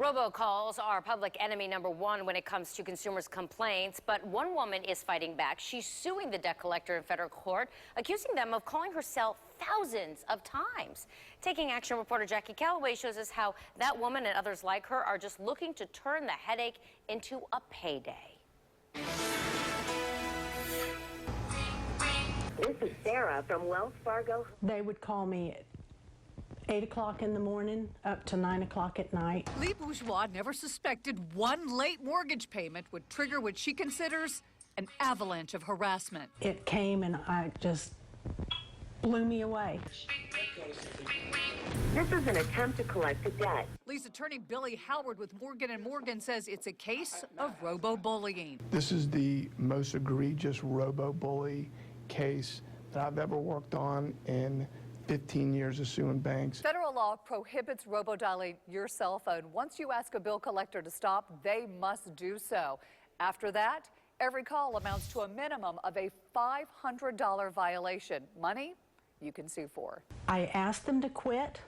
Robocalls are public enemy #1 when it comes to consumers' complaints, but one woman is fighting back. She's suing the debt collector in federal court, accusing them of calling her cell thousands of times. Taking Action reporter Jackie Calloway shows us how that woman and others like her are just looking to turn the headache into a payday. This is Sarah from Wells Fargo. They would call me at 8 o'clock in the morning up to 9 o'clock at night. Lea Bourgeois never suspected one late mortgage payment would trigger what she considers an avalanche of harassment. It came and I just blew me away. This is an attempt to collect a debt. Lea's attorney Billy Howard with Morgan & Morgan says it's a case of robo-bullying. This is the most egregious robo-bully case that I've ever worked on in 15 years of suing banks. Federal law prohibits robo-dialing your cell phone. Once you ask a bill collector to stop, they must do so. After that, every call amounts to a minimum of a $500 violation. Money you can sue for. I asked them to quit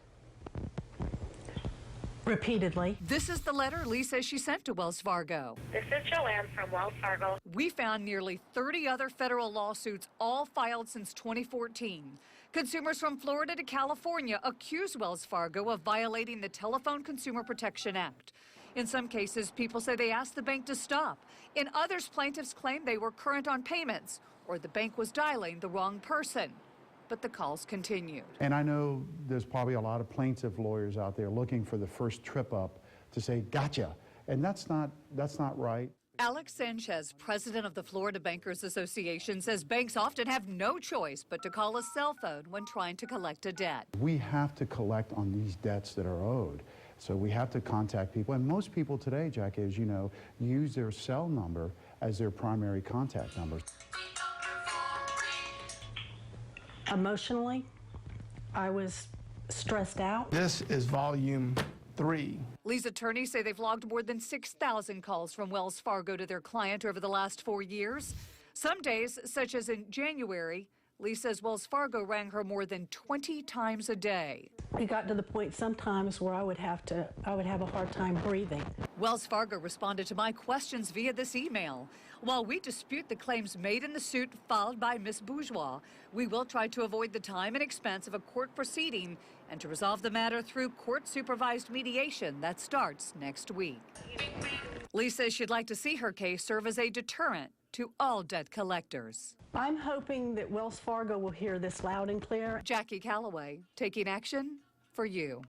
repeatedly. This is the letter Lea says she sent to Wells Fargo. This is Joanne from Wells Fargo. We found nearly 30 other federal lawsuits, all filed since 2014. Consumers from Florida to California accuse Wells Fargo of violating the Telephone Consumer Protection Act. In some cases, people say they asked the bank to stop. In others, plaintiffs claim they were current on payments or the bank was dialing the wrong person. But the calls continued. And I know there's probably a lot of plaintiff lawyers out there looking for the first trip up to say, gotcha. And that's not right. Alex Sanchez, president of the Florida Bankers Association, says banks often have no choice but to call a cell phone when trying to collect a debt. We have to collect on these debts that are owed. So we have to contact people. And most people today, Jackie, as you know, use their cell number as their primary contact number. Emotionally, I was stressed out. This is volume 3. Lea's attorneys say they've logged more than 6,000 calls from Wells Fargo to their client over the last 4 years. Some days, such as in January, Lea says Wells Fargo rang her more than 20 times a day. It got to the point sometimes where I would have a hard time breathing. Wells Fargo responded to my questions via this email. While we dispute the claims made in the suit filed by Ms. Bourgeois, we will try to avoid the time and expense of a court proceeding and to resolve the matter through court-supervised mediation that starts next week. Lea says she'd like to see her case serve as a deterrent to all debt collectors. I'm hoping that Wells Fargo will hear this loud and clear. Jackie Calloway, taking action for you.